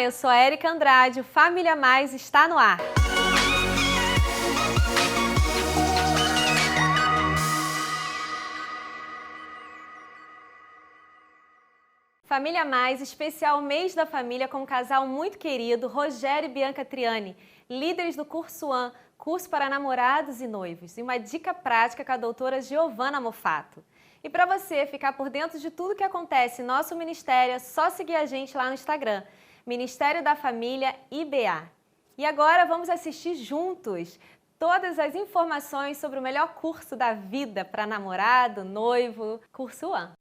Olá, eu sou a Érica Andrade, o Família Mais está no ar. Família Mais, especial mês da família com um casal muito querido, Rogério e Bianca Triani, líderes do Curso One, curso para namorados e noivos, e uma dica prática com a doutora Giovana Mofato. E para você ficar por dentro de tudo que acontece em nosso ministério, é só seguir a gente lá no Instagram, Ministério da Família IBA. E agora vamos assistir juntos todas as informações sobre o melhor curso da vida para namorado, noivo, Curso One.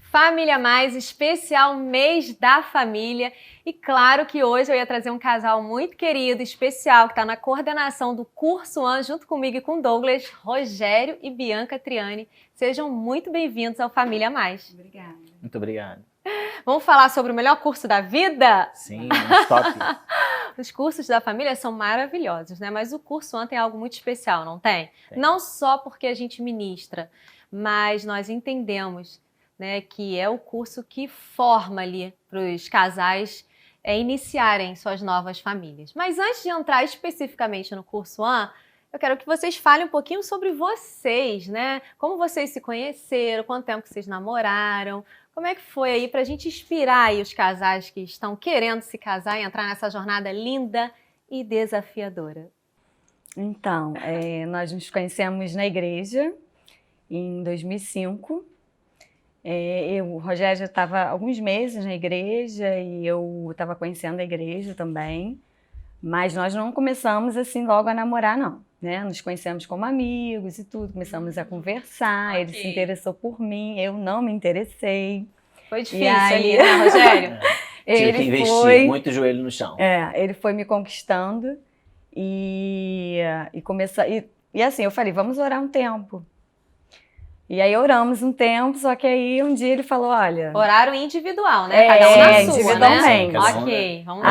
Família Mais, especial mês da família. E claro que hoje eu ia trazer um casal muito querido, especial, que está na coordenação do Curso One, junto comigo e com Douglas, Rogério e Bianca Triani. Sejam muito bem-vindos ao Família Mais. Obrigada. Muito obrigado. Vamos falar sobre o melhor curso da vida? Sim, top. Os cursos da família são maravilhosos, né? Mas o Curso One tem algo muito especial, não tem? Tem. Não só porque a gente ministra, mas nós entendemos, né, que é o curso que forma ali para os casais iniciarem suas novas famílias. Mas antes de entrar especificamente no Curso One, eu quero que vocês falem um pouquinho sobre vocês, né? Como vocês se conheceram, quanto tempo que vocês namoraram, como é que foi aí para a gente inspirar aí os casais que estão querendo se casar e entrar nessa jornada linda e desafiadora? Então, nós nos conhecemos na igreja em 2005. O Rogério já estava há alguns meses na igreja e eu estava conhecendo a igreja também, mas nós não começamos assim logo a namorar, não, né? Nos conhecemos como amigos e tudo, começamos a conversar, ele se interessou por mim, eu não me interessei. Foi difícil ali, né, Rogério? Tive que investir muito joelho no chão. Ele foi me conquistando e começou, e assim, eu falei, vamos orar um tempo. E aí oramos um tempo, só que aí um dia ele falou, olha... Horário individual, né? Cada um na sua, individualmente. Né? Ok, vamos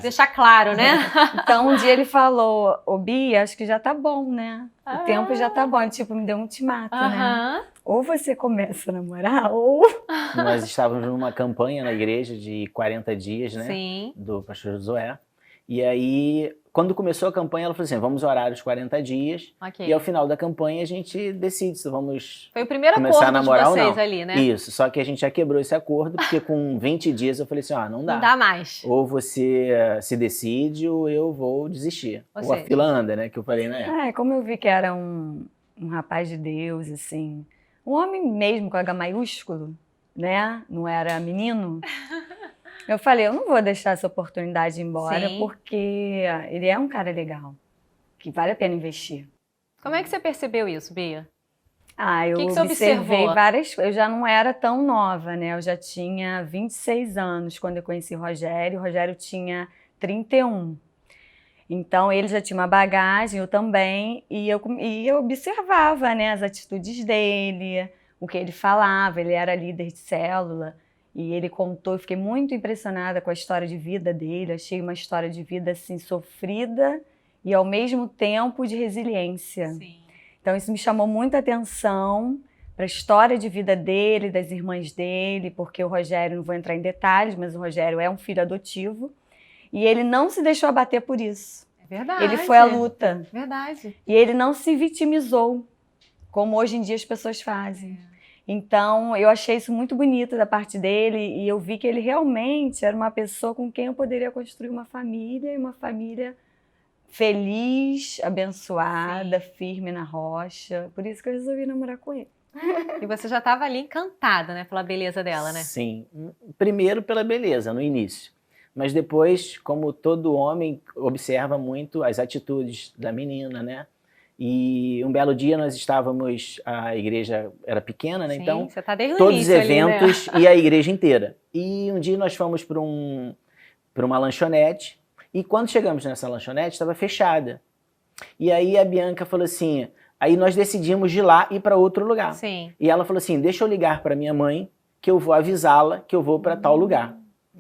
deixar claro, né? Então um dia ele falou, ô Bia, acho que já tá bom, né? O tempo já tá bom. Ele tipo, me deu um ultimato, né? Ou você começa a namorar, ou... Nós estávamos numa campanha na igreja de 40 dias, né? Sim. Do pastor Josué. E aí, quando começou a campanha, ela falou assim, vamos orar os 40 dias. Okay. E ao final da campanha a gente decide se vamos Foi o primeiro começar a namorar acordo de ou vocês não. ali, né? Isso, só que a gente já quebrou esse acordo, porque com 20 dias eu falei assim, não dá. Não dá mais. Ou você se decide ou eu vou desistir. Ou a fila anda, né, que eu falei na época. Como eu vi que era um rapaz de Deus, assim, um homem mesmo com H maiúsculo, né? Não era menino. Eu falei, eu não vou deixar essa oportunidade ir embora, Sim. porque ele é um cara legal, que vale a pena investir. Como é que você percebeu isso, Bia? Eu que você observei observou? várias coisas. Eu já não era tão nova, né? Eu já tinha 26 anos quando eu conheci o Rogério. O Rogério tinha 31. Então, ele já tinha uma bagagem, eu também. E eu observava, né, as atitudes dele, o que ele falava. Ele era líder de célula. E ele contou, eu fiquei muito impressionada com a história de vida dele. Achei uma história de vida assim sofrida e ao mesmo tempo de resiliência. Sim. Então isso me chamou muita atenção para a história de vida dele, das irmãs dele, porque o Rogério, não vou entrar em detalhes, mas o Rogério é um filho adotivo, e ele não se deixou abater por isso. É verdade. Ele foi à luta. Verdade. E ele não se vitimizou, como hoje em dia as pessoas fazem. Então, eu achei isso muito bonito da parte dele, e eu vi que ele realmente era uma pessoa com quem eu poderia construir uma família, e uma família feliz, abençoada, firme na rocha. Por isso que eu resolvi namorar com ele. E você já estava ali encantada, né, pela beleza dela, né? Sim. Primeiro pela beleza, no início. Mas depois, como todo homem, observa muito as atitudes da menina, né? E um belo dia nós estávamos, a igreja era pequena, né? Sim, Então, você tá desde o todos os início ali, né? eventos e a igreja inteira. E um dia nós fomos para uma lanchonete, e quando chegamos nessa lanchonete, estava fechada. E aí a Bianca falou assim, aí nós decidimos de ir lá e ir para outro lugar. Sim. E ela falou assim, deixa eu ligar para minha mãe, que eu vou avisá-la que eu vou para tal lugar.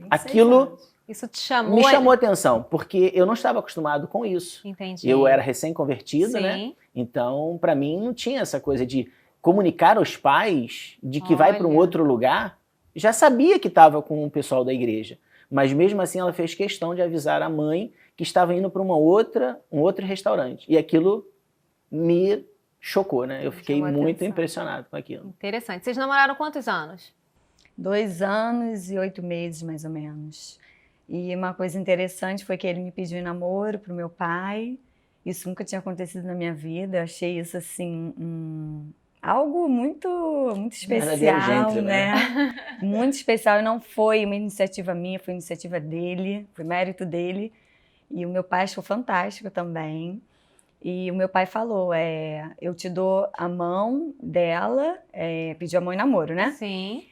Aquilo Isso te chamou? me chamou a atenção, porque eu não estava acostumado com isso. Entendi. Eu era recém-convertido, né? Sim. Então, para mim, não tinha essa coisa de comunicar aos pais de que vai para um Olha. outro lugar. Já sabia que estava com o pessoal da igreja, mas mesmo assim ela fez questão de avisar a mãe que estava indo para um outro restaurante. E aquilo me chocou, né? Eu fiquei Chamou muito atenção. impressionado com aquilo. Interessante. Vocês namoraram quantos anos? 2 anos e 8 meses, mais ou menos. E uma coisa interessante foi que ele me pediu em namoro pro meu pai. Isso nunca tinha acontecido na minha vida. Eu achei isso, assim, algo muito especial, gentleman, né? Muito especial. E não foi uma iniciativa minha, foi iniciativa dele, foi mérito dele. E o meu pai achou fantástico também. E o meu pai falou, eu te dou a mão dela, pediu a mão em namoro, né? Sim.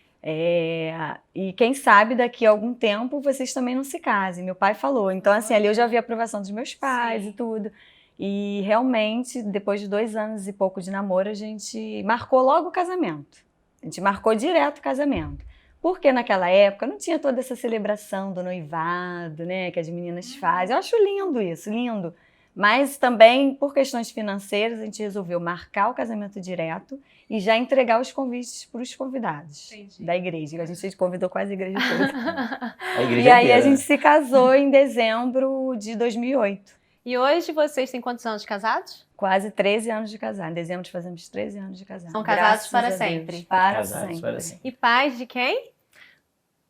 E quem sabe daqui a algum tempo vocês também não se casem. Meu pai falou. Então, assim, ali eu já vi a aprovação dos meus pais e tudo. E realmente, depois de 2 anos e pouco de namoro, a gente marcou logo o casamento. A gente marcou direto o casamento. Porque naquela época não tinha toda essa celebração do noivado, né, que as meninas fazem. Eu acho lindo isso, lindo. Mas também, por questões financeiras, a gente resolveu marcar o casamento direto e já entregar os convites para os convidados da igreja. A gente convidou quase a igreja toda. A igreja E aí inteira, a gente se casou em dezembro de 2008. E hoje vocês têm quantos anos de casados? Quase 13 anos de casado. Em dezembro fazemos 13 anos de casado. São casados Graças para a Deus. sempre. Para Casados sempre. para sempre. E pais de quem?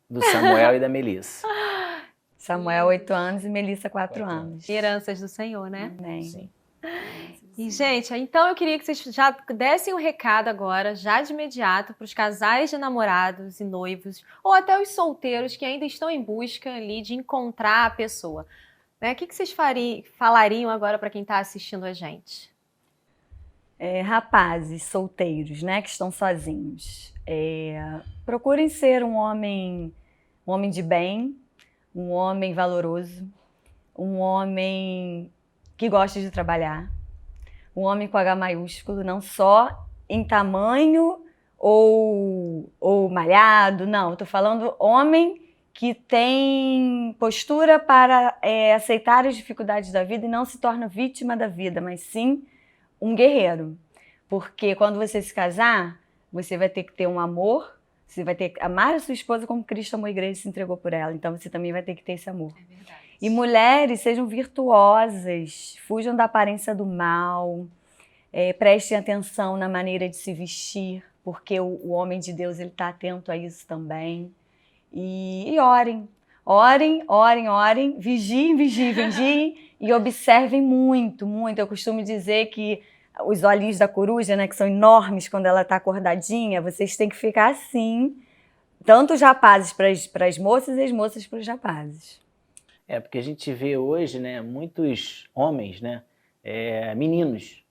Do Samuel e da Melissa. Samuel, 8 anos e Melissa, 4 anos. E heranças do Senhor, né? Amém. Sim. E, gente, então eu queria que vocês já dessem um recado agora, já de imediato, para os casais de namorados e noivos, ou até os solteiros que ainda estão em busca ali de encontrar a pessoa. Né? O que vocês falariam agora para quem está assistindo a gente? Rapazes solteiros, né, que estão sozinhos. Procurem ser um homem de bem, um homem valoroso, um homem que gosta de trabalhar, um homem com H maiúsculo, não só em tamanho ou malhado, não. Estou falando homem que tem postura para aceitar as dificuldades da vida e não se torna vítima da vida, mas sim um guerreiro. Porque quando você se casar, você vai ter que ter um amor, você vai ter que amar a sua esposa como Cristo amou a igreja e se entregou por ela. Então você também vai ter que ter esse amor. É verdade. E mulheres, sejam virtuosas, fujam da aparência do mal, prestem atenção na maneira de se vestir, porque o homem de Deus ele está atento a isso também. E orem, orem, orem, orem, vigiem, vigiem, vigiem e observem muito, muito. Eu costumo dizer que os olhinhos da coruja, né, que são enormes quando ela está acordadinha, vocês têm que ficar assim, tanto os rapazes para as moças e as moças para os rapazes. Porque a gente vê hoje, né, muitos homens, né, meninos,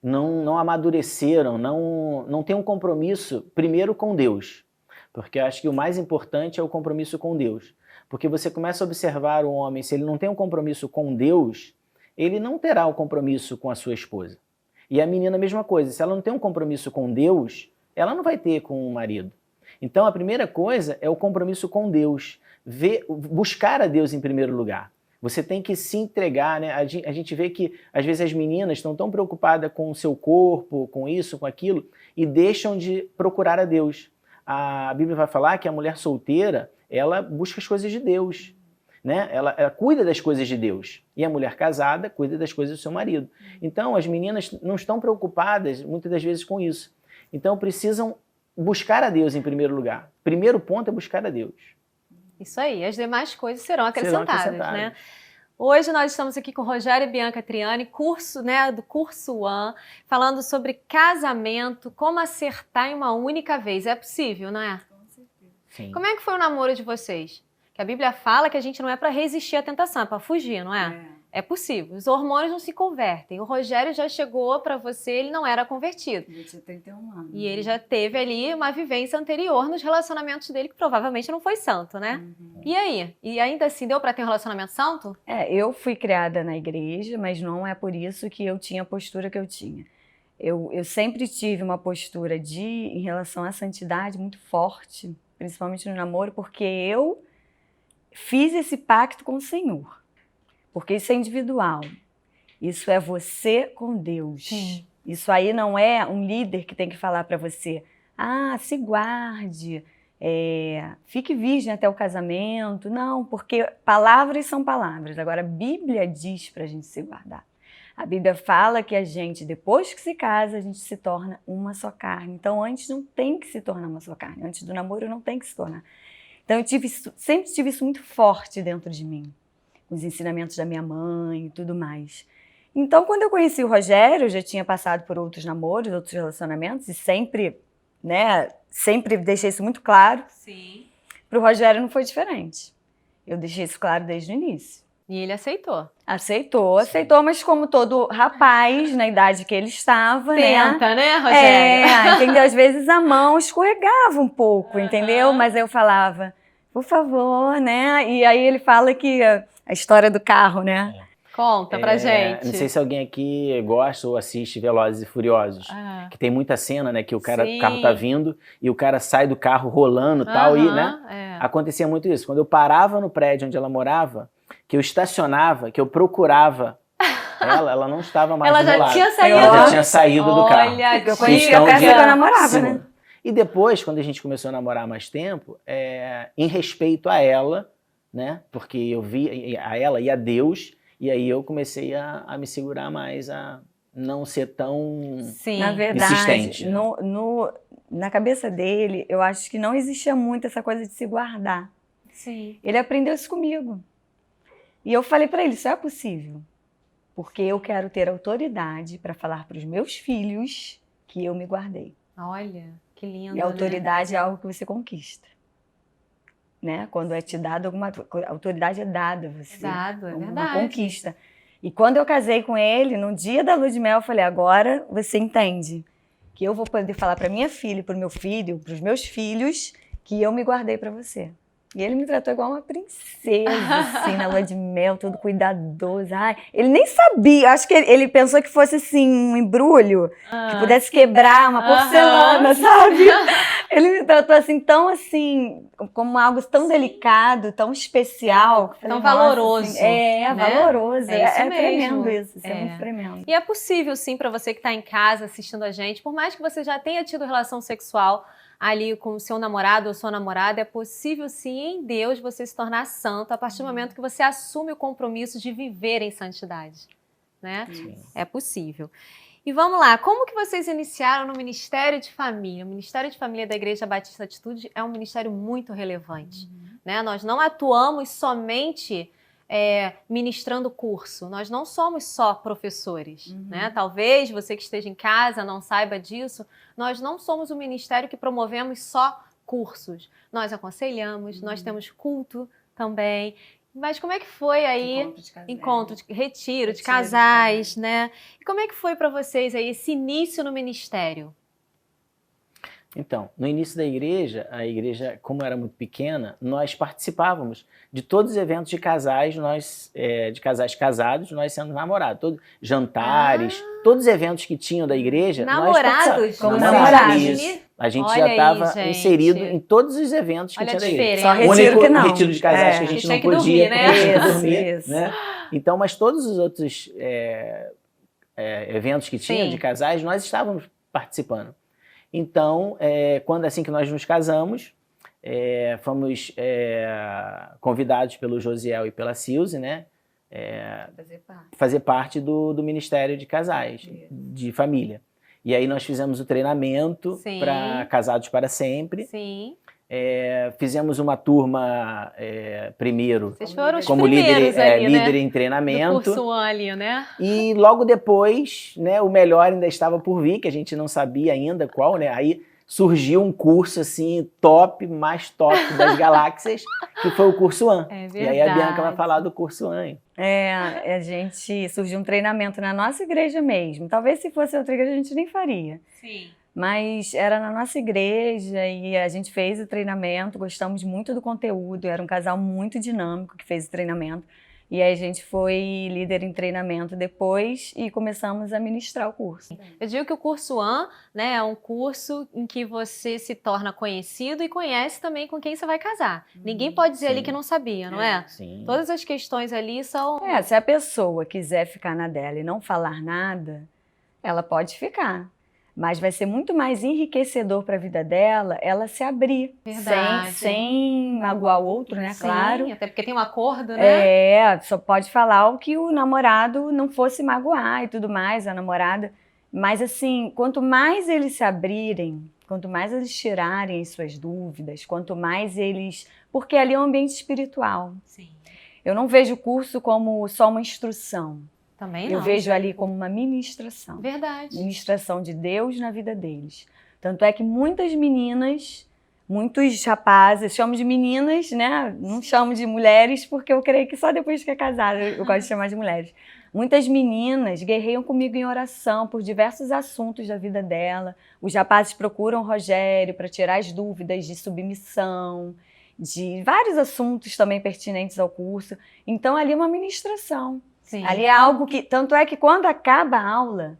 não amadureceram, não têm um compromisso, primeiro com Deus. Porque eu acho que o mais importante é o compromisso com Deus. Porque você começa a observar o homem, se ele não tem um compromisso com Deus, ele não terá um compromisso com a sua esposa. E a menina a mesma coisa, se ela não tem um compromisso com Deus, ela não vai ter com o marido. Então a primeira coisa é o compromisso com Deus, buscar a Deus em primeiro lugar. Você tem que se entregar, né? A gente vê que, às vezes, as meninas estão tão preocupadas com o seu corpo, com isso, com aquilo, e deixam de procurar a Deus. A Bíblia vai falar que a mulher solteira, ela busca as coisas de Deus, né? Ela cuida das coisas de Deus. E a mulher casada cuida das coisas do seu marido. Então, as meninas não estão preocupadas, muitas das vezes, com isso. Então, precisam buscar a Deus em primeiro lugar. Primeiro ponto é buscar a Deus. Isso aí, as demais coisas serão acrescentadas, né? Hoje nós estamos aqui com Rogério e Bianca Triani, do Curso One, falando sobre casamento, como acertar em uma única vez. É possível, não é? Com certeza. Sim. Como é que foi o namoro de vocês? Que a Bíblia fala que a gente não é para resistir à tentação, é para fugir, não é? É possível. Os hormônios não se convertem. O Rogério já chegou para você, ele não era convertido. Ele tinha 31 anos. E ele já teve ali uma vivência anterior nos relacionamentos dele, que provavelmente não foi santo, né? E aí? E ainda assim deu para ter um relacionamento santo? Eu fui criada na igreja, mas não é por isso que eu tinha a postura que eu tinha. Eu sempre tive uma postura em relação à santidade muito forte, principalmente no namoro, porque eu fiz esse pacto com o Senhor. Porque isso é individual. Isso é você com Deus. Sim. Isso aí não é um líder que tem que falar para você, se guarde, fique virgem até o casamento. Não, porque palavras são palavras. Agora, a Bíblia diz para a gente se guardar. A Bíblia fala que a gente, depois que se casa, a gente se torna uma só carne. Então, antes não tem que se tornar uma só carne. Antes do namoro não tem que se tornar. Então, sempre tive isso muito forte dentro de mim. Os ensinamentos da minha mãe e tudo mais. Então, quando eu conheci o Rogério, eu já tinha passado por outros namoros, outros relacionamentos, e sempre deixei isso muito claro. Sim. Para o Rogério não foi diferente. Eu deixei isso claro desde o início. E ele aceitou. Aceitou, mas como todo rapaz, na idade que ele estava, Tenta, né, Rogério? Entendeu? Às vezes a mão escorregava um pouco, entendeu? Mas eu falava, por favor, né? E aí ele fala que a história do carro, né? Conta pra gente. Não sei se alguém aqui gosta ou assiste Velozes e Furiosos, que tem muita cena, né, que o carro tá vindo e o cara sai do carro rolando e tal, e, né? Acontecia muito isso. Quando eu parava no prédio onde ela morava, que eu estacionava, que eu procurava ela não estava mais do meu lado. Ela já tinha saído do carro. Olha, eu conhecia a casa que eu namorava, né? E depois, quando a gente começou a namorar mais tempo, em respeito a ela, né? Porque eu vi a ela e a Deus, e aí eu comecei a me segurar mais, a não ser tão Na verdade, insistente. Na cabeça dele, eu acho que não existia muito essa coisa de se guardar. Sim. Ele aprendeu isso comigo. E eu falei para ele, isso é possível. Porque eu quero ter autoridade para falar para os meus filhos que eu me guardei. Olha, que lindo, E a autoridade é algo que você conquista. Né? Quando é te dado alguma coisa, a autoridade é dada a você. Dado, é uma verdade. conquista. E quando eu casei com ele, no dia da lua de mel, eu falei, agora você entende que eu vou poder falar para minha filha, para o meu filho, para os meus filhos, que eu me guardei para você. E ele me tratou igual uma princesa, assim, na lua de mel, todo cuidadoso. Ai, ele nem sabia, acho que ele pensou que fosse, assim, um embrulho, que pudesse quebrar uma porcelana, sabe? Ele me tratou, assim, tão, assim, como algo tão delicado, tão especial. Tão valoroso. Assim, né? Valoroso. É isso mesmo. Tremendo isso, é muito tremendo. E é possível, sim, para você que está em casa assistindo a gente, por mais que você já tenha tido relação sexual ali com o seu namorado ou sua namorada, é possível sim em Deus você se tornar santo a partir do momento que você assume o compromisso de viver em santidade, né? Sim. É possível. E vamos lá, como que vocês iniciaram no Ministério de Família? O Ministério de Família da Igreja Batista Atitude é um ministério muito relevante, né? Nós não atuamos somente ministrando curso. Nós não somos só professores, né? Talvez você que esteja em casa não saiba disso. Nós não somos um ministério que promovemos só cursos. Nós aconselhamos, nós temos culto também. Mas como é que foi aí? Retiro de casais, né? E como é que foi para vocês aí esse início no ministério? Então, no início da igreja, a igreja, como era muito pequena, nós participávamos de todos os eventos de casais, de casais casados, nós sendo namorados, todos jantares, todos os eventos que tinham da igreja, namorados? Como namorados? Isso. A gente Olha já aí, estava gente. inserido em todos os eventos que Olha a tinha na igreja. diferença. Só O retiro único que não. retiro de casais que a Que gente tinha não que podia, dormir, né? porque tinha que Isso, dormir, isso. né? Então, mas todos os outros eventos que tinha Sim. de casais, nós estávamos participando. Então, quando assim que nós nos casamos, fomos convidados pelo Josiel e pela Silze, né? Fazer parte do Ministério de Casais, de família. E aí nós fizemos o treinamento Sim. para Casados para Sempre. Sim. Fizemos uma turma primeiro Vocês foram os como primeiros ali, líder né? em Do treinamento. curso 1 ali, né? E logo depois, né, o melhor ainda estava por vir, que a gente não sabia ainda qual, né? Aí surgiu um curso assim top, mais top das galáxias, que foi o curso 1. É E aí a Bianca vai verdade. falar do curso 1. A gente surgiu um treinamento na nossa igreja mesmo. Talvez se fosse outra igreja a gente nem faria. Sim. Mas era na nossa igreja e a gente fez o treinamento, gostamos muito do conteúdo, era um casal muito dinâmico que fez o treinamento. E aí a gente foi líder em treinamento depois e começamos a ministrar o curso. Eu digo que o curso 1, né, é um curso em que você se torna conhecido e conhece também com quem você vai casar. Ninguém pode dizer sim. ali que não sabia, não é? Sim. Todas as questões ali são... Se a pessoa quiser ficar na dela e não falar nada, ela pode ficar. Mas vai ser muito mais enriquecedor para a vida dela ela se abrir, Verdade. sem magoar o outro, né? Sim, Claro. até porque tem um acordo, né? Só pode falar o que o namorado não fosse magoar e tudo mais, a namorada. Mas assim, quanto mais eles se abrirem, quanto mais eles tirarem as suas dúvidas, quanto mais eles... Porque ali é um ambiente espiritual. Sim. Eu não vejo o curso como só uma instrução. Também não. Eu vejo ali como uma ministração. Verdade. Ministração de Deus na vida deles. Tanto é que muitas meninas, muitos rapazes, chamo de meninas, né? Não chamo de mulheres, porque eu creio que só depois que é casada eu gosto de chamar de mulheres. Muitas meninas guerreiam comigo em oração por diversos assuntos da vida dela. Os rapazes procuram o Rogério para tirar as dúvidas de submissão, de vários assuntos também pertinentes ao curso. Então ali é uma ministração. Sim. Ali é algo que... Tanto é que quando acaba a aula,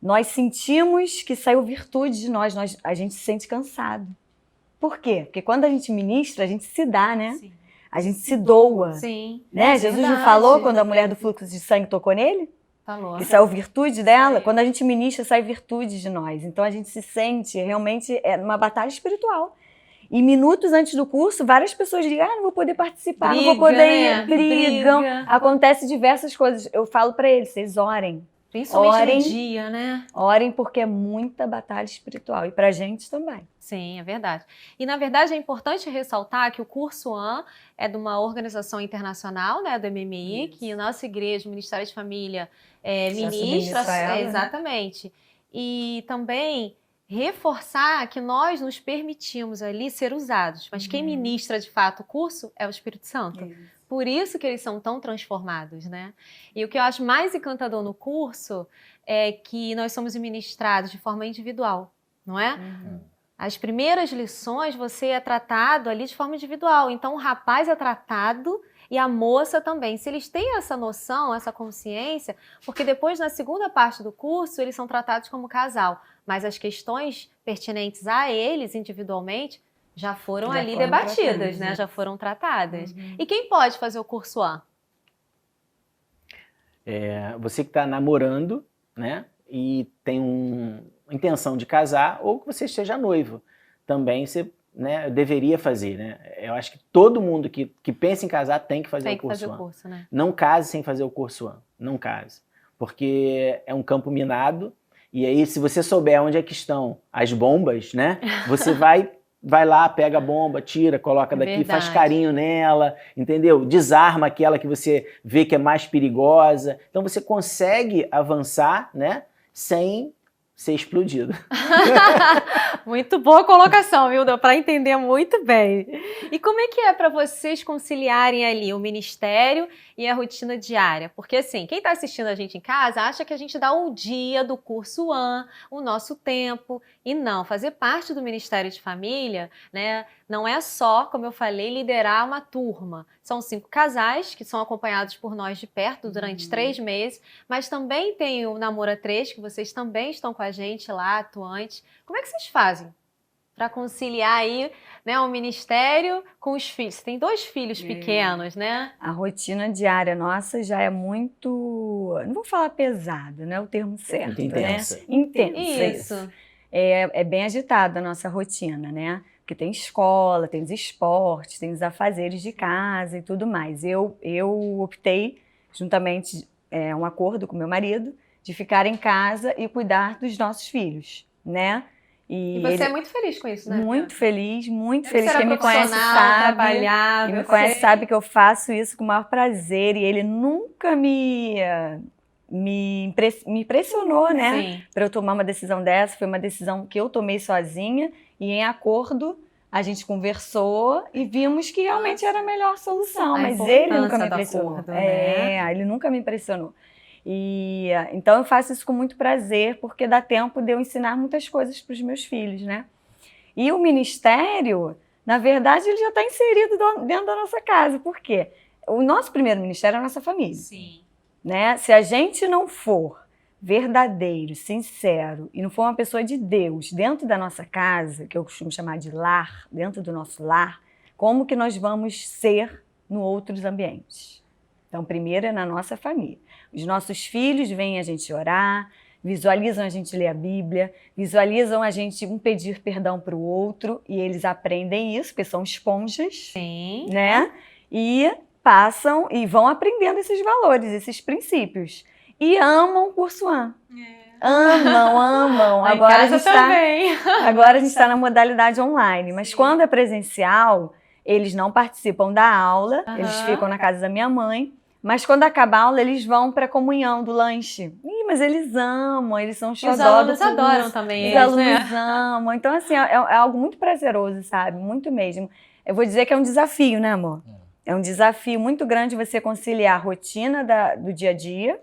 nós sentimos que saiu virtude de nós. A gente se sente cansado. Por quê? Porque quando a gente ministra, a gente se dá, né? Sim. A gente se doa. Sim. Né? É Jesus não verdade. falou quando a mulher do fluxo de sangue tocou nele? Falou. Que saiu virtude dela? Quando a gente ministra, sai virtude de nós. Então a gente se sente realmente numa batalha espiritual. E minutos antes do curso, várias pessoas dizem, não vou poder participar, não vou poder né? ir, brigam. Briga. Acontece diversas coisas. Eu falo para eles, vocês orem. Principalmente Orem. no dia, né? Orem porque é muita batalha espiritual. E pra gente também. Sim, é verdade. E, na verdade, é importante ressaltar que o curso 1 é de uma organização internacional, né, do MMI, Isso. que a nossa igreja, o Ministério de Família, Já ministra. subministra ela, né? Exatamente. E também reforçar que nós nos permitimos ali ser usados, mas quem ministra de fato o curso é o Espírito Santo. Por isso que eles são tão transformados, né? E o que eu acho mais encantador no curso é que nós somos ministrados de forma individual, não é? As primeiras lições você é tratado ali de forma individual, então o rapaz é tratado e a moça também. Se eles têm essa noção, essa consciência, porque depois na segunda parte do curso eles são tratados como casal, mas as questões pertinentes a eles individualmente já foram ali debatidas, tratadas, né? Já foram tratadas. E quem pode fazer o curso 1? Você que está namorando, né? E tem uma intenção de casar, ou que você esteja noivo. Também você, né, deveria fazer, né? Eu acho que todo mundo que pensa em casar tem que fazer o curso 1. Né? Não case sem fazer o curso 1. Não case. Porque é um campo minado. E aí, se você souber onde é que estão as bombas, né? Você vai lá, pega a bomba, tira, coloca daqui, faz carinho nela, entendeu? Desarma aquela que você vê que é mais perigosa. Então você consegue avançar, né? Sem ser explodido. Muito boa colocação, viu? Deu para entender muito bem. E como é que é para vocês conciliarem ali o ministério e a rotina diária? Porque assim, quem está assistindo a gente em casa acha que a gente dá o dia do curso 1, o nosso tempo, e não, fazer parte do Ministério de Família, né, não é só, como eu falei, liderar uma turma. São 5 casais que são acompanhados por nós de perto durante 3 meses, mas também tem o Namoro a 3, que vocês também estão com a gente lá, atuantes. Como é que vocês fazem? para conciliar aí, né, o ministério com os filhos? Você tem 2 filhos pequenos, né? A rotina diária nossa já é muito, não vou falar pesada, não é o termo certo, Muito intensa. né? Intensa. Isso. É bem agitada a nossa rotina, né? Porque tem escola, tem os esportes, tem os afazeres de casa e tudo mais. Eu optei, juntamente, um acordo com meu marido, de ficar em casa e cuidar dos nossos filhos, né? E você é muito feliz com isso, né? Muito feliz, muito Você feliz. era Quem me conhece profissional, sabe. trabalhava. Quem me conhece sabe que eu faço isso com o maior prazer e ele nunca me pressionou, né? Sim. Para eu tomar uma decisão dessa. Foi uma decisão que eu tomei sozinha e em acordo a gente conversou e vimos que realmente era a melhor solução. Mas ele nunca me pressionou. Acordo, né? Ele nunca me pressionou. E então eu faço isso com muito prazer porque dá tempo de eu ensinar muitas coisas para os meus filhos, né? E o ministério, na verdade, ele já está inserido dentro da nossa casa. Por quê? O nosso primeiro ministério é a nossa família. Sim. Né? Se a gente não for verdadeiro, sincero e não for uma pessoa de Deus dentro da nossa casa, que eu costumo chamar de lar, dentro do nosso lar, como que nós vamos ser em outros ambientes? Então, primeiro é na nossa família. Os nossos filhos veem a gente orar, visualizam a gente ler a Bíblia, visualizam a gente pedir perdão para o outro e eles aprendem isso, porque são esponjas, Sim. né? E passam e vão aprendendo esses valores, esses princípios. E amam o Curso One. Amam. Agora a gente está na modalidade online, mas quando é presencial, eles não participam da aula, eles ficam na casa da minha mãe. Mas quando acaba a aula, eles vão para a comunhão do lanche. Mas eles amam, eles são xodó. Os alunos adoram também eles, alunos amam. Então, assim, é algo muito prazeroso, sabe? Muito mesmo. Eu vou dizer que é um desafio, né, amor? É um desafio muito grande você conciliar a rotina do dia a dia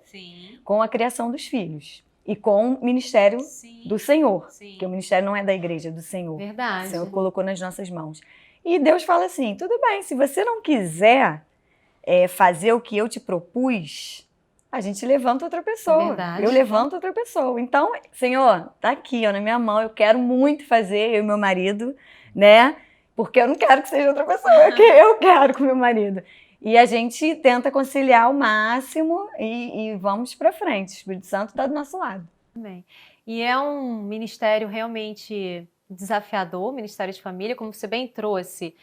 com a criação dos filhos. E com o ministério do Senhor. Porque o ministério não é da igreja, é do Senhor. Verdade. O Senhor colocou nas nossas mãos. E Deus fala assim, tudo bem, se você não quiser fazer o que eu te propus, a gente levanta outra pessoa. Verdade. Eu levanto outra pessoa. Então, Senhor, tá aqui, ó, na minha mão, eu quero muito fazer, eu e meu marido, né? Porque eu não quero que seja outra pessoa, é que eu quero com meu marido. E a gente tenta conciliar ao máximo e vamos para frente. O Espírito Santo está do nosso lado. Bem. E é um ministério realmente desafiador, Ministério de Família, como você bem trouxe.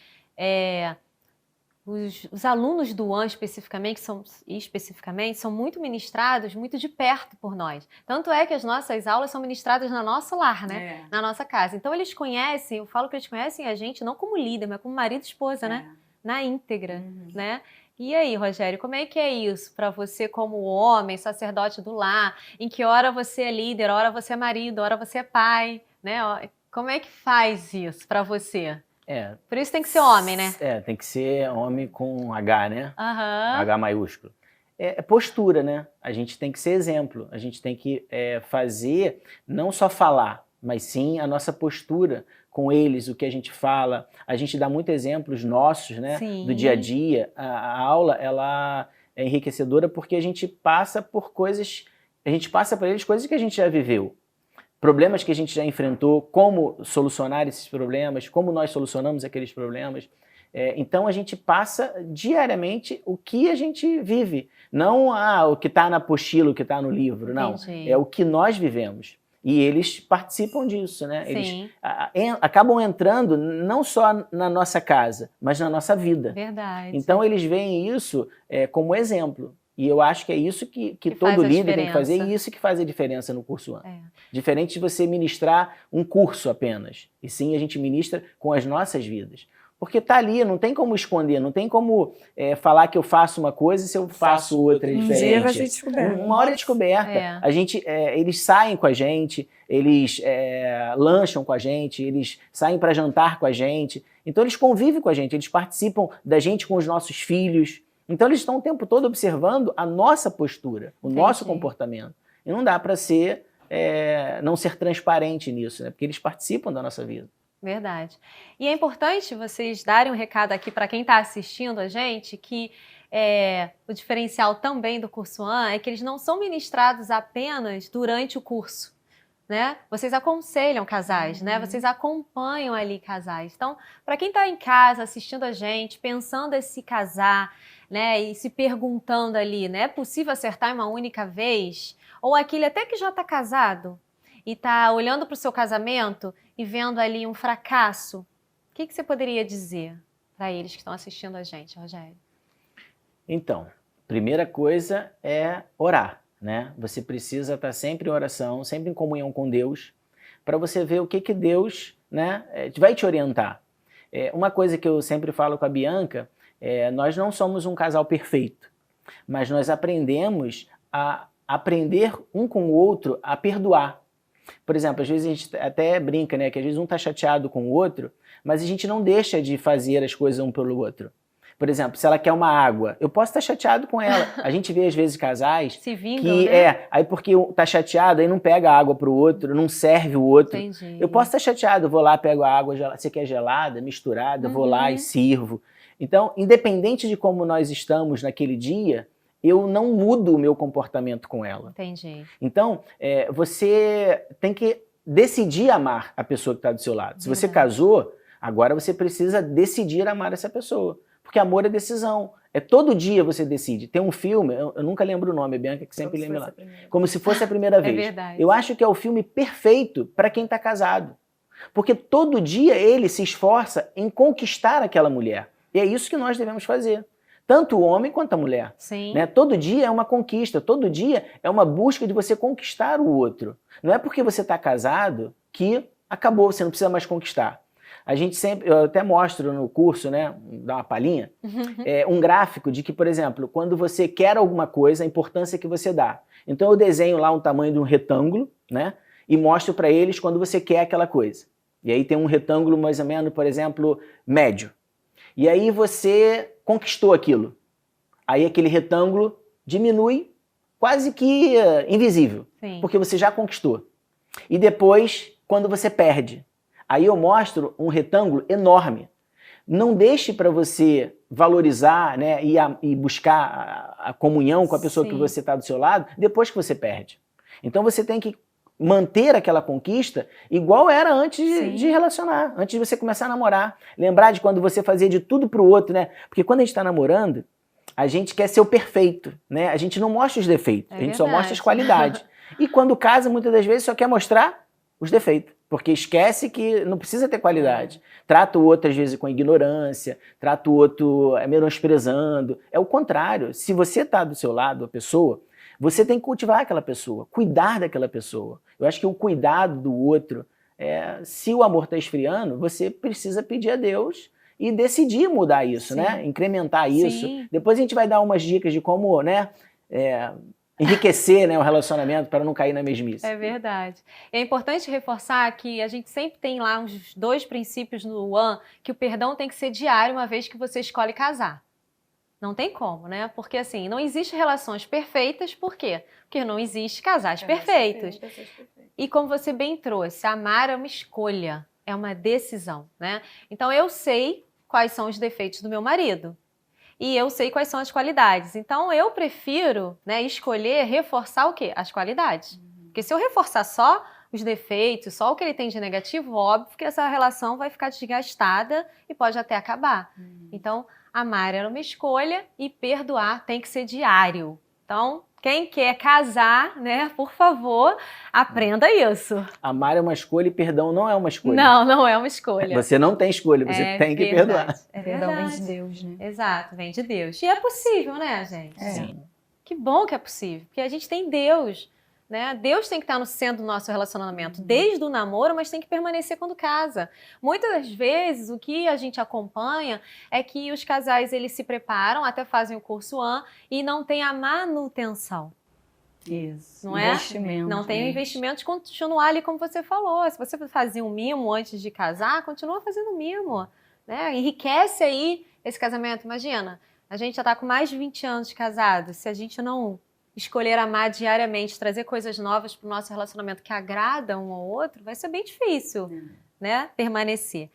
Os alunos do AN especificamente são muito ministrados, muito de perto por nós. Tanto é que as nossas aulas são ministradas no nosso lar, né? Na nossa casa. Então eles conhecem, eu falo que eles conhecem a gente não como líder, mas como marido e esposa, né? Na íntegra, né? E aí, Rogério, como é que é isso para você como homem, sacerdote do lar? Em que hora você é líder, hora você é marido, hora você é pai, né? Como é que faz isso para você? Por isso tem que ser homem, né? Tem que ser homem com H, né? H maiúsculo. É postura, né? A gente tem que ser exemplo. A gente tem que fazer, não só falar, mas sim a nossa postura com eles, o que a gente fala. A gente dá muitos exemplos nossos, né? Do dia a dia. A aula, ela é enriquecedora porque a gente passa por coisas, a gente passa para eles coisas que a gente já viveu. Problemas que a gente já enfrentou, como solucionar esses problemas, como nós solucionamos aqueles problemas. Então a gente passa diariamente o que a gente vive. Não o que está na apostila, o que está no livro, não. Entendi. É o que nós vivemos. E eles participam disso, né? Sim. Eles acabam entrando não só na nossa casa, mas na nossa vida. Verdade. Então eles veem isso como exemplo. E eu acho que é isso que todo líder tem que fazer e isso que faz a diferença no Curso One. Diferente de você ministrar um curso apenas. E sim, a gente ministra com as nossas vidas. Porque tá ali, não tem como esconder, não tem como falar que eu faço uma coisa e se eu faço outra diferente. Um dia vai ser descoberto. Uma hora é descoberta. Eles saem com a gente, eles lancham com a gente, eles saem para jantar com a gente. Então eles convivem com a gente, eles participam da gente com os nossos filhos. Então eles estão o tempo todo observando a nossa postura, o nosso comportamento. E não dá para não ser transparente nisso, né? Porque eles participam da nossa vida. Verdade. E é importante vocês darem um recado aqui para quem está assistindo a gente, que o diferencial também do Curso One é que eles não são ministrados apenas durante o curso. né? Vocês aconselham casais, né? Vocês acompanham ali casais. Então, para quem está em casa assistindo a gente, pensando em se casar, né? E se perguntando ali, né? É possível acertar em uma única vez? Ou aquele até que já está casado e está olhando para o seu casamento e vendo ali um fracasso, o que você poderia dizer para eles que estão assistindo a gente, Rogério? Então, primeira coisa é orar, né? Você precisa estar sempre em oração, sempre em comunhão com Deus, para você ver o que Deus, né, vai te orientar. Uma coisa que eu sempre falo com a Bianca, nós não somos um casal perfeito, mas nós aprendemos a aprender um com o outro a perdoar. Por exemplo, às vezes a gente até brinca, né, que às vezes um está chateado com o outro, mas a gente não deixa de fazer as coisas um pelo outro. Por exemplo, se ela quer uma água, eu posso estar chateado com ela. A gente vê às vezes casais se vingam, que né? aí porque tá chateado, aí não pega a água pro outro, não serve o outro. Entendi. Eu posso estar chateado, eu vou lá, pego a água, você quer gelada, misturada, eu vou lá e sirvo. Então, independente de como nós estamos naquele dia, eu não mudo o meu comportamento com ela. Entendi. Então, você tem que decidir amar a pessoa que está do seu lado. Se você casou, agora você precisa decidir amar essa pessoa. Porque amor é decisão. Todo dia você decide. Tem um filme, eu nunca lembro o nome, a Bianca que sempre lembra lá. Como se fosse a primeira vez. Verdade. Eu acho que é o filme perfeito para quem está casado. Porque todo dia ele se esforça em conquistar aquela mulher. E é isso que nós devemos fazer. Tanto o homem quanto a mulher. Sim. Né? Todo dia é uma conquista, todo dia é uma busca de você conquistar o outro. Não é porque você está casado que acabou, você não precisa mais conquistar. A gente sempre, eu até mostro no curso, né, dá uma palhinha, um gráfico de que, por exemplo, quando você quer alguma coisa, a importância que você dá. Então eu desenho lá um tamanho de um retângulo, né, e mostro para eles quando você quer aquela coisa. E aí tem um retângulo mais ou menos, por exemplo, médio. E aí você conquistou aquilo. Aí aquele retângulo diminui quase que invisível, Sim. porque você já conquistou. E depois, quando você perde, aí eu mostro um retângulo enorme. Não deixe para você valorizar, né, e buscar a comunhão com a pessoa que você está do seu lado depois que você perde. Então você tem que manter aquela conquista igual era antes de relacionar, antes de você começar a namorar. Lembrar de quando você fazia de tudo pro outro, né? Porque quando a gente está namorando, a gente quer ser o perfeito, né? A gente não mostra os defeitos, a gente só mostra as qualidades. E quando casa, muitas das vezes, só quer mostrar os defeitos, porque esquece que não precisa ter qualidade. Trata o outro, às vezes, com ignorância, trata o outro menosprezando. É o contrário. Se você está do seu lado, a pessoa, você tem que cultivar aquela pessoa, cuidar daquela pessoa. Eu acho que o cuidado do outro, se o amor está esfriando, você precisa pedir a Deus e decidir mudar isso, né? Incrementar isso. Depois a gente vai dar umas dicas de como, né, enriquecer, né, o relacionamento para não cair na mesmice. É verdade. É importante reforçar que a gente sempre tem lá uns 2 princípios no One, que o perdão tem que ser diário uma vez que você escolhe casar. Não tem como, né? Porque assim, não existe relações perfeitas, por quê? Porque não existe casais perfeitos. E como você bem trouxe, amar é uma escolha, é uma decisão, né? Então eu sei quais são os defeitos do meu marido. E eu sei quais são as qualidades. Então eu prefiro, né, escolher reforçar o quê? As qualidades. Porque se eu reforçar só os defeitos, só o que ele tem de negativo, óbvio que essa relação vai ficar desgastada e pode até acabar. Então, amar era uma escolha e perdoar tem que ser diário. Então, quem quer casar, né, por favor, aprenda isso. Amar é uma escolha e perdão não é uma escolha. Não, não é uma escolha. Você não tem escolha, você tem que perdoar. Perdão vem de Deus, né? Exato, vem de Deus. E é possível, né, gente? Sim. Que bom que é possível, porque a gente tem Deus, né? Deus tem que estar no centro do nosso relacionamento, desde o namoro, mas tem que permanecer quando casa. Muitas das vezes, o que a gente acompanha é que os casais, eles se preparam, até fazem o curso One e não tem a manutenção. Isso. Não é? Investimento. Não tem o investimento de continuar ali, como você falou. Se você fazia um mimo antes de casar, continua fazendo mimo, né? Enriquece aí esse casamento. Imagina, a gente já está com mais de 20 anos de casado. Se a gente não escolher amar diariamente, trazer coisas novas para o nosso relacionamento que agradam um ao outro, vai ser bem difícil, né? Permanecer.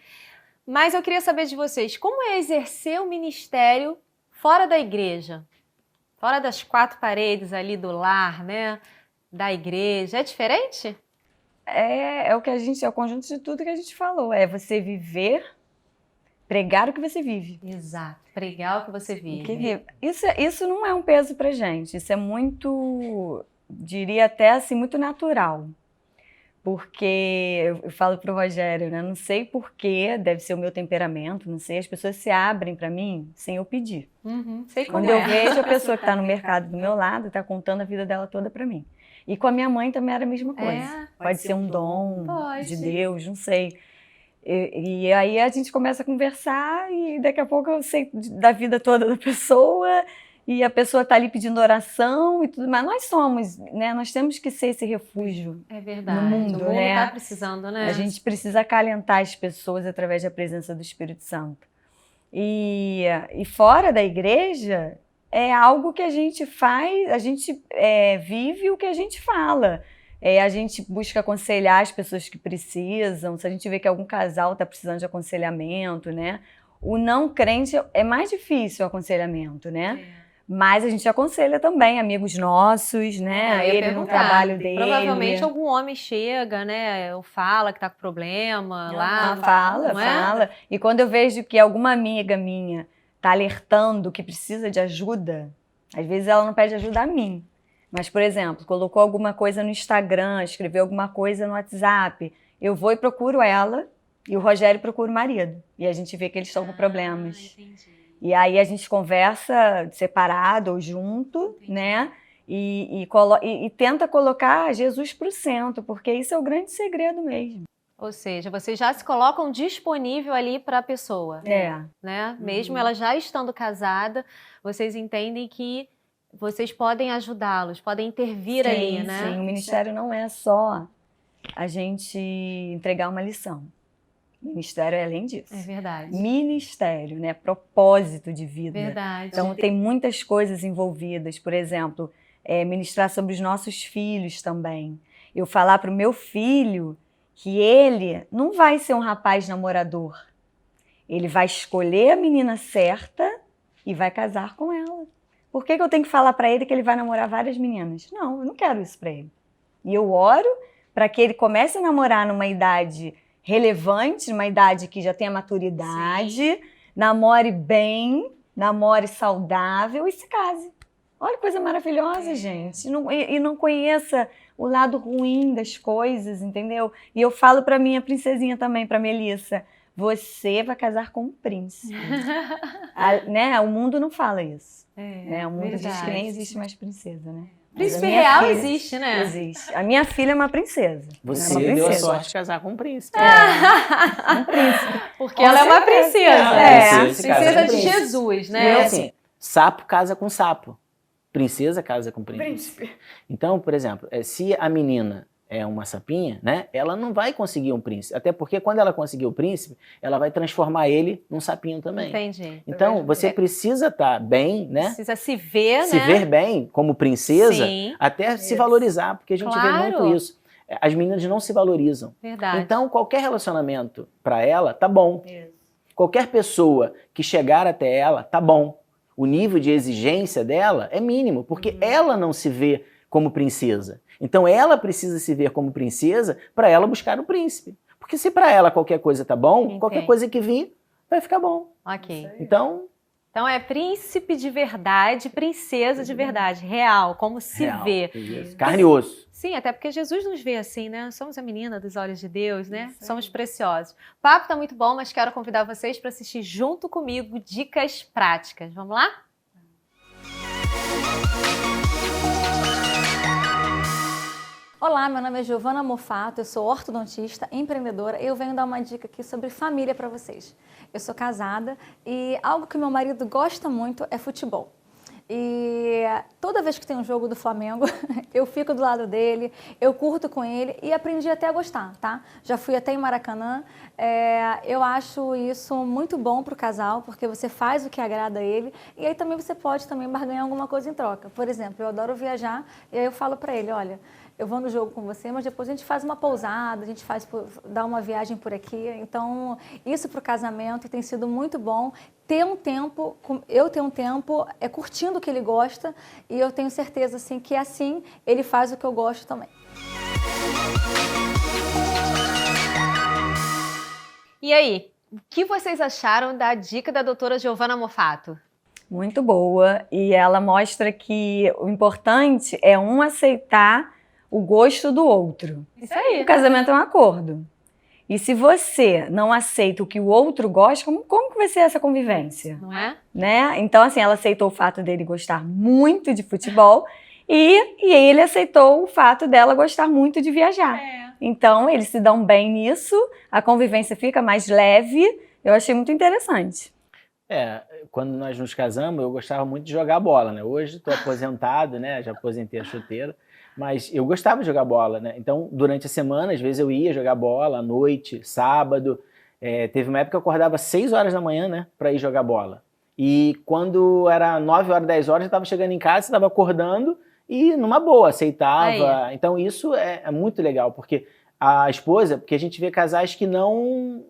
Mas eu queria saber de vocês, como é exercer o ministério fora da igreja? Fora das 4 paredes ali do lar, né? Da igreja. É diferente? é o que é o conjunto de tudo que a gente falou. É você viver, pregar o que você vive. Exato. Pregar o que você vive. Isso não é um peso pra gente. Isso é muito, diria até assim, muito natural. Porque eu falo pro Rogério, né? Não sei porquê, deve ser o meu temperamento, não sei. As pessoas se abrem pra mim sem eu pedir. Sei como Quando eu vejo a pessoa que está no mercado do meu lado, está contando a vida dela toda para mim. E com a minha mãe também era a mesma coisa. Pode ser um dom de Deus, não sei. E aí a gente começa a conversar e daqui a pouco eu sei da vida toda da pessoa e a pessoa está ali pedindo oração e tudo, mas nós somos, né? Nós temos que ser esse refúgio no mundo, o mundo né? está precisando, né? A gente precisa acalentar as pessoas através da presença do Espírito Santo. E fora da igreja é algo que a gente faz, a gente vive o que a gente fala. A gente busca aconselhar as pessoas que precisam, se a gente vê que algum casal está precisando de aconselhamento, né? O não crente é mais difícil o aconselhamento, né? Mas a gente aconselha também amigos nossos, né? Ele no trabalho dele. Provavelmente algum homem chega, né? Ou fala que tá com problema lá. Fala. E quando eu vejo que alguma amiga minha tá alertando que precisa de ajuda, às vezes ela não pede ajuda a mim. Mas, por exemplo, colocou alguma coisa no Instagram, escreveu alguma coisa no WhatsApp, eu vou e procuro ela e o Rogério procura o marido. E a gente vê que eles estão com problemas. Entendi. E aí a gente conversa separado ou junto, né? E tenta colocar Jesus para o centro, porque isso é o grande segredo mesmo. Ou seja, vocês já se colocam disponível ali para a pessoa. Né? Mesmo ela já estando casada, vocês entendem que vocês podem ajudá-los, podem intervir ali, né? Sim, o ministério não é só a gente entregar uma lição. Ministério é além disso. É verdade. Ministério, né? Propósito de vida. Verdade. Então tem muitas coisas envolvidas. Por exemplo, ministrar sobre os nossos filhos também. Eu falar para o meu filho que ele não vai ser um rapaz namorador. Ele vai escolher a menina certa e vai casar com ela. Por que eu tenho que falar para ele que ele vai namorar várias meninas? Não, eu não quero isso para ele. E eu oro para que ele comece a namorar numa idade relevante, numa idade que já tenha maturidade, namore bem, namore saudável e se case. Olha que coisa maravilhosa, gente. E não conheça o lado ruim das coisas, entendeu? E eu falo para minha princesinha também, para Melissa, você vai casar com um príncipe. Né? O mundo não fala isso. Né? O mundo diz que nem existe mais princesa, né? Príncipe real existe, né? Existe. A minha filha é uma princesa. Você é uma deu a sorte de casar com um príncipe. Um príncipe. Porque ela é uma princesa. Princesa de príncipe. Jesus, né? E assim, sapo casa com sapo. Princesa casa com príncipe. Então, por exemplo, se a menina é uma sapinha, né? Ela não vai conseguir um príncipe. Até porque quando ela conseguir o príncipe, ela vai transformar ele num sapinho também. Entendi. Então, você precisa estar bem, né? Precisa se ver, se né? ver bem como princesa, Sim. até se valorizar, porque a gente vê muito isso. As meninas não se valorizam. Verdade. Então, qualquer relacionamento para ela tá bom. Isso. Qualquer pessoa que chegar até ela tá bom. O nível de exigência dela é mínimo, porque ela não se vê como princesa. Então ela precisa se ver como princesa para ela buscar o príncipe. Porque se para ela qualquer coisa tá bom, qualquer coisa que vir vai ficar bom. Ok. Então é príncipe de verdade, princesa de verdade, real, como se vê. Carne e osso. Sim, até porque Jesus nos vê assim, né? Somos a menina dos olhos de Deus, né? Somos preciosos. O papo tá muito bom, mas quero convidar vocês para assistir junto comigo Dicas Práticas. Vamos lá? Olá, meu nome é Giovana Mofato, eu sou ortodontista, empreendedora e eu venho dar uma dica aqui sobre família para vocês. Eu sou casada e algo que meu marido gosta muito é futebol. E toda vez que tem um jogo do Flamengo, eu fico do lado dele, eu curto com ele e aprendi até a gostar, tá? Já fui até em Maracanã, eu acho isso muito bom pro casal, porque você faz o que agrada a ele e aí também você pode também barganhar alguma coisa em troca. Por exemplo, eu adoro viajar e aí eu falo para ele, olha, eu vou no jogo com você, mas depois a gente faz uma pousada, a gente dá uma viagem por aqui. Então, isso para o casamento tem sido muito bom. Eu ter um tempo curtindo o que ele gosta e eu tenho certeza assim, que assim ele faz o que eu gosto também. E aí, o que vocês acharam da dica da doutora Giovana Mofato? Muito boa, e ela mostra que o importante é um aceitar o gosto do outro. Isso aí. O casamento é um acordo. E se você não aceita o que o outro gosta, como que vai ser essa convivência? Não é? Né? Então, assim, ela aceitou o fato dele gostar muito de futebol e ele aceitou o fato dela gostar muito de viajar. Então, eles se dão bem nisso, a convivência fica mais leve. Eu achei muito interessante. Quando nós nos casamos, eu gostava muito de jogar bola, né? Hoje estou aposentado, né? Já aposentei a chuteira, mas eu gostava de jogar bola, né? Então, durante a semana, às vezes eu ia jogar bola, à noite, sábado. Teve uma época que eu acordava às 6 horas da manhã, né? Para ir jogar bola. E quando era 9 horas, 10 horas, eu estava chegando em casa, estava acordando e numa boa, aceitava. Aí. Então, isso é muito legal, porque a esposa, porque a gente vê casais que não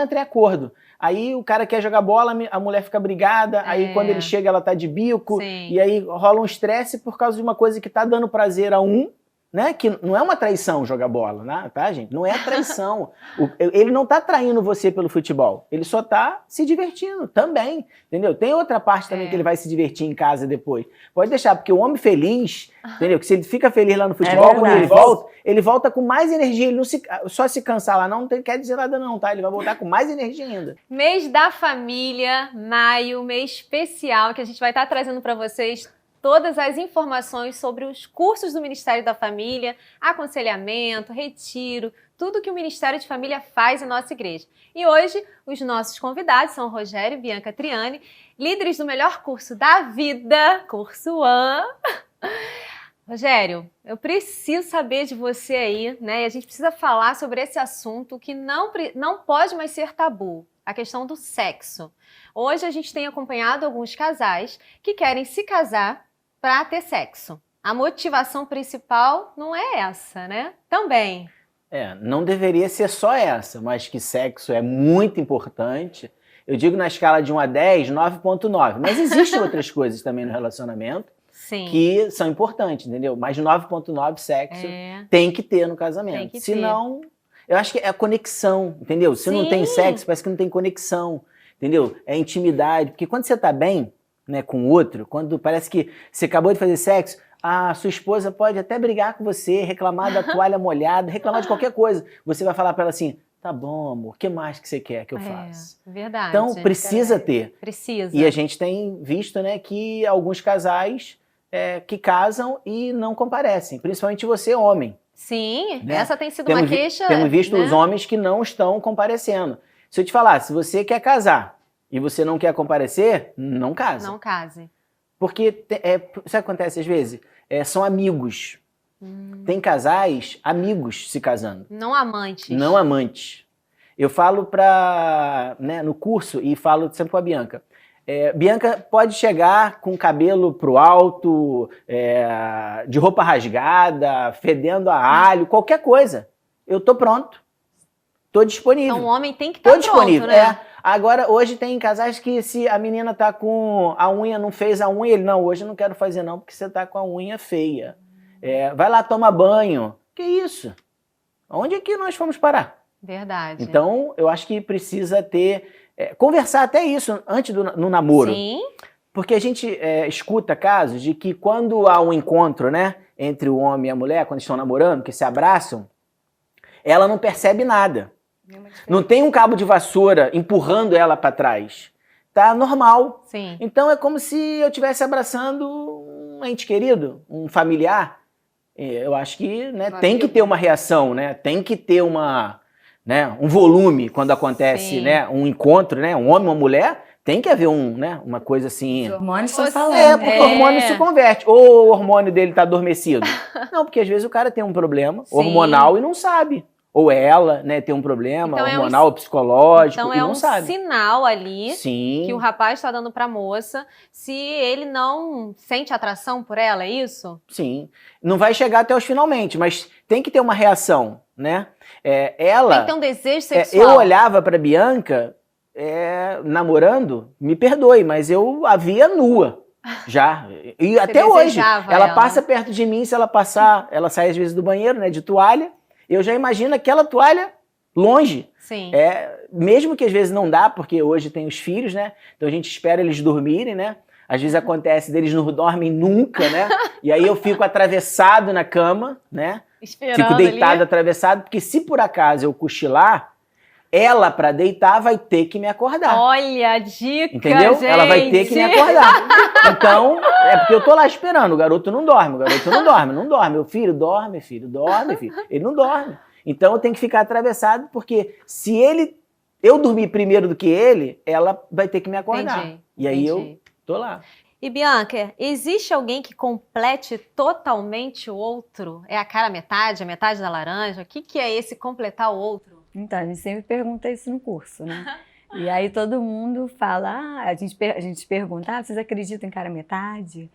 entra em acordo. Aí o cara quer jogar bola, a mulher fica brigada, aí quando ele chega ela tá de bico, e aí rola um estresse por causa de uma coisa que tá dando prazer a um, né? Que não é uma traição jogar bola, né? Tá, gente? Não é traição. Ele não tá traindo você pelo futebol, ele só tá se divertindo também, entendeu? Tem outra parte também que ele vai se divertir em casa depois. Pode deixar, porque o homem feliz, entendeu? Que se ele fica feliz lá no futebol, quando ele volta com mais energia, ele não só se cansar lá não quer dizer nada não, tá? Ele vai voltar com mais energia ainda. Mês da família, maio, mês especial, que a gente vai estar trazendo para vocês todas as informações sobre os cursos do Ministério da Família, aconselhamento, retiro, tudo que o Ministério de Família faz em nossa igreja. E hoje, os nossos convidados são Rogério e Bianca Triani, líderes do melhor curso da vida, Curso One. Rogério, eu preciso saber de você aí, né? E a gente precisa falar sobre esse assunto que não pode mais ser tabu, a questão do sexo. Hoje a gente tem acompanhado alguns casais que querem se casar para ter sexo. A motivação principal não é essa, né? Também. Não deveria ser só essa, mas que sexo é muito importante. Eu digo na escala de 1 a 10, 9,9. Mas existem outras coisas também no relacionamento que são importantes, entendeu? Mas 9,9 sexo tem que ter no casamento. Senão, eu acho que é a conexão, entendeu? Se não tem sexo, parece que não tem conexão, entendeu? É intimidade. Porque quando você tá bem, né, com o outro, quando parece que você acabou de fazer sexo, a sua esposa pode até brigar com você, reclamar da toalha molhada, reclamar de qualquer coisa. Você vai falar para ela assim, tá bom, amor, o que mais que você quer que eu faça? Verdade. Então, precisa ter. Precisa. E a gente tem visto, né, que alguns casais que casam e não comparecem, principalmente você, homem. Sim, né? essa tem sido uma queixa. Temos visto os homens que não estão comparecendo. Se eu te falar, se você quer casar e você não quer comparecer, não case. Não case. Porque, sabe o que acontece às vezes? São amigos. Tem casais, amigos se casando. Não amantes. Não amantes. Eu falo no curso e falo sempre com a Bianca. Bianca pode chegar com o cabelo pro alto, de roupa rasgada, fedendo a alho, qualquer coisa. Eu tô pronto. Tô disponível. Então o homem tem que estar pronto, disponível, né? Agora, hoje tem casais que se a menina tá com a unha, não fez a unha, ele, não, hoje eu não quero fazer não, porque você tá com a unha feia. Vai lá, toma banho. Que isso? Onde é que nós fomos parar? Verdade. Então, eu acho que precisa ter... conversar até isso antes no namoro. Sim. Porque a gente escuta casos de que quando há um encontro, né, entre o homem e a mulher, quando estão namorando, que se abraçam, ela não percebe nada. Não tem um cabo de vassoura empurrando ela para trás. Tá normal. Sim. Então é como se eu estivesse abraçando um ente querido, um familiar. Eu acho que, né, tem que ter uma reação, né? Tem que ter um volume quando acontece, né, um encontro, né, um homem e uma mulher. Tem que haver uma coisa assim. Os hormônios estão falando. Porque o hormônio se converte. Ou o hormônio dele tá adormecido. Não, porque às vezes o cara tem um problema hormonal e não sabe. Ou ela, né, tem um problema hormonal ou psicológico e não sabe. Então é um sinal ali Sim. que o rapaz está dando para a moça se ele não sente atração por ela, é isso? Sim. Não vai chegar até os finalmente, mas tem que ter uma reação, né? Ela... Tem que ter um desejo sexual. Eu olhava para Bianca, namorando, me perdoe, mas eu a via nua. Já. E até hoje. Ela passa perto de mim, se ela passar, ela sai às vezes do banheiro, né, de toalha. Eu já imagino aquela toalha longe. Sim. Mesmo que às vezes não dá, porque hoje tem os filhos, né? Então a gente espera eles dormirem, né? Às vezes acontece deles não dormem nunca, né? E aí eu fico atravessado na cama, né? Esperando Fico deitado, ali. atravessado, porque se por acaso eu cochilar, ela, para deitar, vai ter que me acordar. Olha a dica, Entendeu? gente. Ela vai ter que me acordar. Então, é porque eu tô lá esperando. O garoto não dorme, não dorme. Meu filho, dorme, filho. Ele não dorme. Então eu tenho que ficar atravessado, porque se eu dormir primeiro do que ele, ela vai ter que me acordar. Entendi, E aí entendi. eu tô lá. E Bianca, existe alguém que complete totalmente o outro? É a cara metade, a metade da laranja? O que é esse completar o outro? Então, a gente sempre pergunta isso no curso, né? E aí todo mundo fala, a gente pergunta, vocês acreditam em cara metade?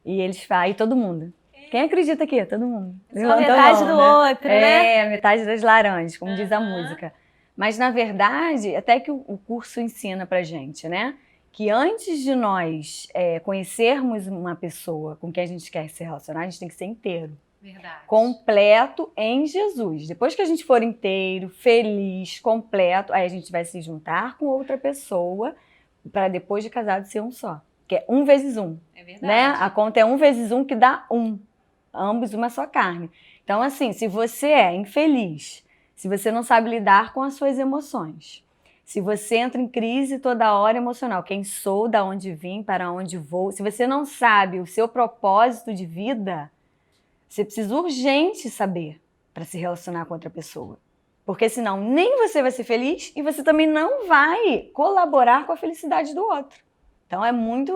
E eles falam, e todo mundo. Quem acredita aqui? Todo mundo. Só Levanta a metade mão, do né? outro, né? É, metade das laranjas, como diz a música. Mas, na verdade, até que o curso ensina pra gente, né? Que antes de nós conhecermos uma pessoa com quem a gente quer se relacionar, a gente tem que ser inteiro. Verdade. Completo em Jesus. Depois que a gente for inteiro, feliz, completo, aí a gente vai se juntar com outra pessoa para depois de casado ser um só. Que é 1 vezes 1. É verdade. Né? A conta é 1 vezes 1 que dá 1. Ambos uma só carne. Então, assim, se você é infeliz, se você não sabe lidar com as suas emoções, se você entra em crise toda hora emocional, quem sou, da onde vim, para onde vou, se você não sabe o seu propósito de vida, você precisa urgente saber para se relacionar com outra pessoa. Porque senão nem você vai ser feliz e você também não vai colaborar com a felicidade do outro. Então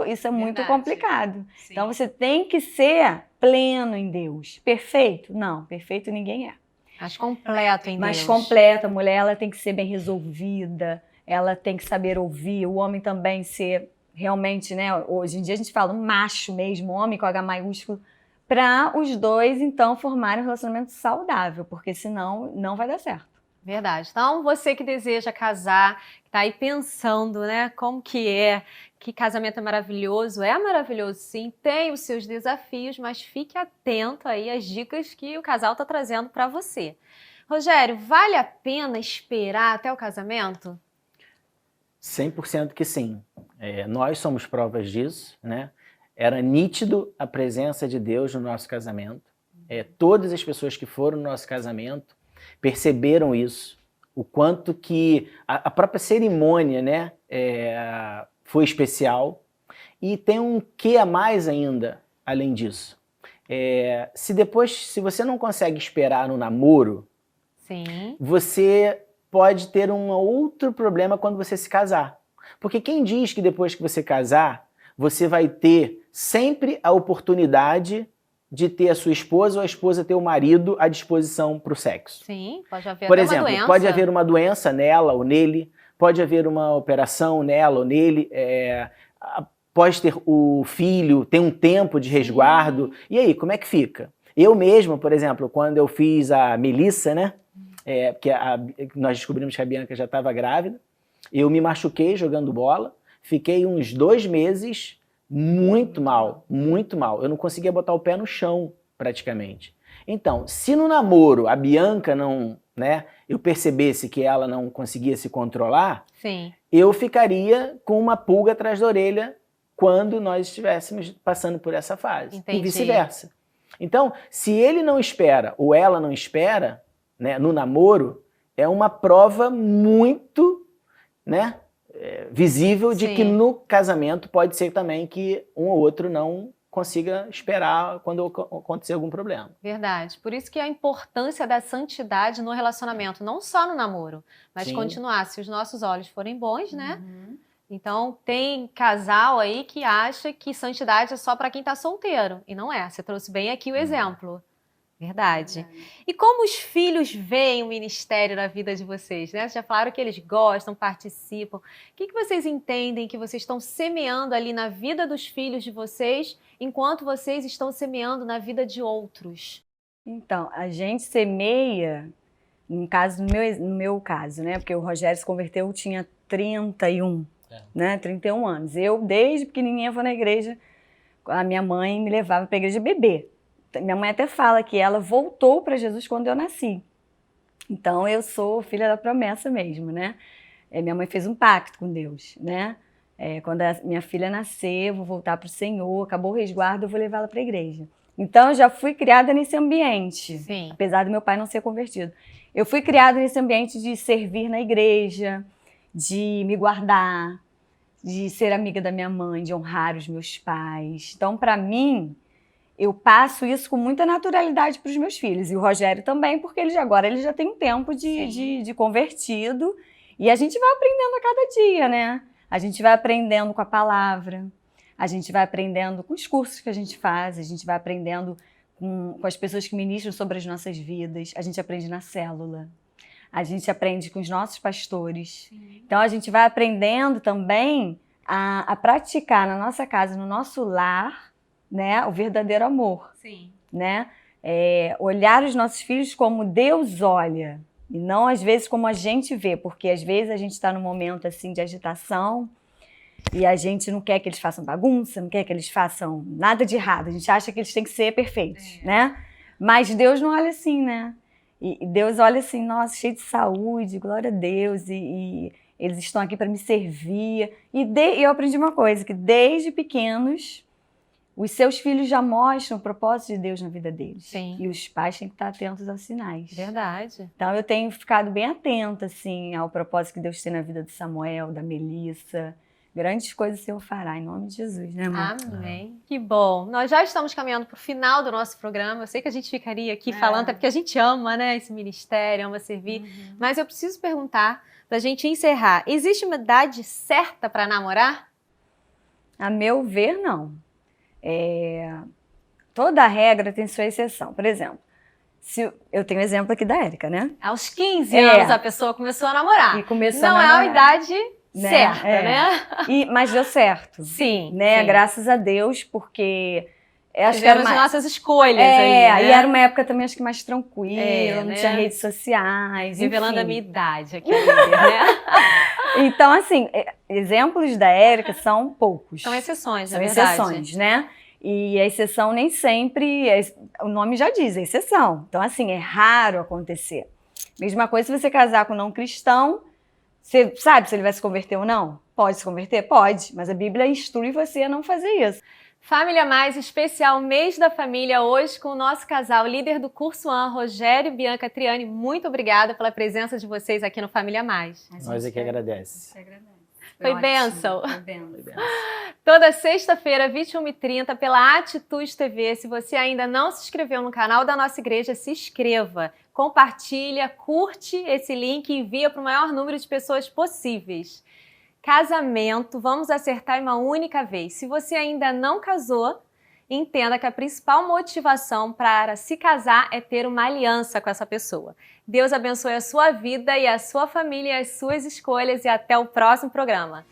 isso é muito Verdade. complicado. Sim. Então você tem que ser pleno em Deus. Perfeito? Não, perfeito ninguém é. Mas completo em Mas Deus. completa, a mulher ela tem que ser bem resolvida, ela tem que saber ouvir, o homem também ser realmente, né? Hoje em dia a gente fala um macho mesmo, homem com H maiúsculo, para os dois então formarem um relacionamento saudável, porque senão não vai dar certo. Verdade. Então, você que deseja casar, que está aí pensando, né, como que casamento é maravilhoso sim, tem os seus desafios, mas fique atento aí às dicas que o casal está trazendo para você. Rogério, vale a pena esperar até o casamento? 100% que sim. Nós somos provas disso, né? Era nítido a presença de Deus no nosso casamento. Todas as pessoas que foram no nosso casamento perceberam isso, o quanto que a própria cerimônia, né, foi especial. E tem um quê a mais ainda, além disso. Se você não consegue esperar no namoro, Sim. você pode ter um outro problema quando você se casar. Porque quem diz que depois que você casar, você vai ter sempre a oportunidade de ter a sua esposa ou a esposa ter o marido à disposição para o sexo. Sim, pode haver Por até exemplo, uma doença. pode haver uma doença nela ou nele, pode haver uma operação nela ou nele, pode ter o filho, tem um tempo de resguardo. E aí, como é que fica? Eu mesmo, por exemplo, quando eu fiz a Melissa, né? Porque nós descobrimos que a Bianca já estava grávida, eu me machuquei jogando bola, fiquei uns 2 meses muito mal, muito mal. Eu não conseguia botar o pé no chão, praticamente. Então, se no namoro a Bianca não, né, eu percebesse que ela não conseguia se controlar, Sim. eu ficaria com uma pulga atrás da orelha quando nós estivéssemos passando por essa fase. Entendi. E vice-versa. Então, se ele não espera ou ela não espera, né, no namoro, é uma prova muito, né, visível de Sim. que no casamento pode ser também que um ou outro não consiga esperar quando acontecer algum problema. Verdade. Por isso que a importância da santidade no relacionamento, não só no namoro, mas Sim. continuar. Se os nossos olhos forem bons, né? Então, tem casal aí que acha que santidade é só para quem está solteiro. E não é. Você trouxe bem aqui o exemplo. Verdade. E como os filhos veem o ministério na vida de vocês, né? Vocês já falaram que eles gostam, participam. O que vocês entendem que vocês estão semeando ali na vida dos filhos de vocês, enquanto vocês estão semeando na vida de outros? Então, a gente semeia, no meu caso, né? Porque o Rogério se converteu, tinha 31, né? 31 anos. Eu, desde pequenininha, vou na igreja, a minha mãe me levava para a igreja bebê. Minha mãe até fala que ela voltou para Jesus quando eu nasci. Então eu sou filha da promessa mesmo, né? Minha mãe fez um pacto com Deus, né? Quando a minha filha nascer, eu vou voltar para o Senhor, acabou o resguardo, eu vou levá-la para a igreja. Então eu já fui criada nesse ambiente, Sim. apesar do meu pai não ser convertido. Eu fui criada nesse ambiente de servir na igreja, de me guardar, de ser amiga da minha mãe, de honrar os meus pais. Então, para mim, eu passo isso com muita naturalidade para os meus filhos. E o Rogério também, porque ele já tem um tempo de convertido. E a gente vai aprendendo a cada dia, né? A gente vai aprendendo com a palavra, a gente vai aprendendo com os cursos que a gente faz, a gente vai aprendendo com as pessoas que ministram sobre as nossas vidas, a gente aprende na célula, a gente aprende com os nossos pastores. Sim. Então, a gente vai aprendendo também a praticar na nossa casa, no nosso lar, né, o verdadeiro amor. Sim. Né? Olhar os nossos filhos como Deus olha, e não às vezes como a gente vê, porque às vezes a gente está num momento assim de agitação e a gente não quer que eles façam bagunça, não quer que eles façam nada de errado, a gente acha que eles têm que ser perfeitos, né? Mas Deus não olha assim, né? E Deus olha assim, nossa, cheio de saúde, glória a Deus, e eles estão aqui para me servir. E eu aprendi uma coisa, que desde pequenos os seus filhos já mostram o propósito de Deus na vida deles. Sim. E os pais têm que estar atentos aos sinais. Verdade. Então eu tenho ficado bem atenta assim, ao propósito que Deus tem na vida de Samuel, da Melissa. Grandes coisas o Senhor fará, em nome de Jesus, né, amor? Amém. Que bom. Nós já estamos caminhando para o final do nosso programa. Eu sei que a gente ficaria aqui falando, até porque a gente ama, né, esse ministério, ama servir. Mas eu preciso perguntar, para a gente encerrar, existe uma idade certa para namorar? A meu ver, não. Toda regra tem sua exceção. Por exemplo, eu tenho o exemplo aqui da Érica, né? Aos 15 anos a pessoa começou a namorar. E começou não a namorar. É a idade certa, né? Mas deu certo. Sim. Né? Sim. Graças a Deus, porque acho fizemos que as nossas escolhas aí, né? E era uma época também acho que mais tranquila, não né? tinha redes sociais. Revelando enfim. a minha idade aqui, né? Então, assim, exemplos da Érica são poucos. São exceções, são é verdade. Exceções, né? E a exceção nem sempre, o nome já diz, é exceção. Então, assim, é raro acontecer. Mesma coisa se você casar com um não cristão, você sabe se ele vai se converter ou não? Pode se converter? Pode, mas a Bíblia instrui você a não fazer isso. Família Mais, especial Mês da Família, hoje com o nosso casal, líder do Curso One, Rogério e Bianca Triani. Muito obrigada pela presença de vocês aqui no Família Mais. Nós é que agradece. Foi bênção. Foi bênção. Toda sexta-feira, 21h30, pela Atitude TV. Se você ainda não se inscreveu no canal da nossa igreja, se inscreva. Compartilha, curte esse link e envia para o maior número de pessoas possíveis. Casamento, vamos acertar em uma única vez. Se você ainda não casou, entenda que a principal motivação para se casar é ter uma aliança com essa pessoa. Deus abençoe a sua vida e a sua família e as suas escolhas e até o próximo programa.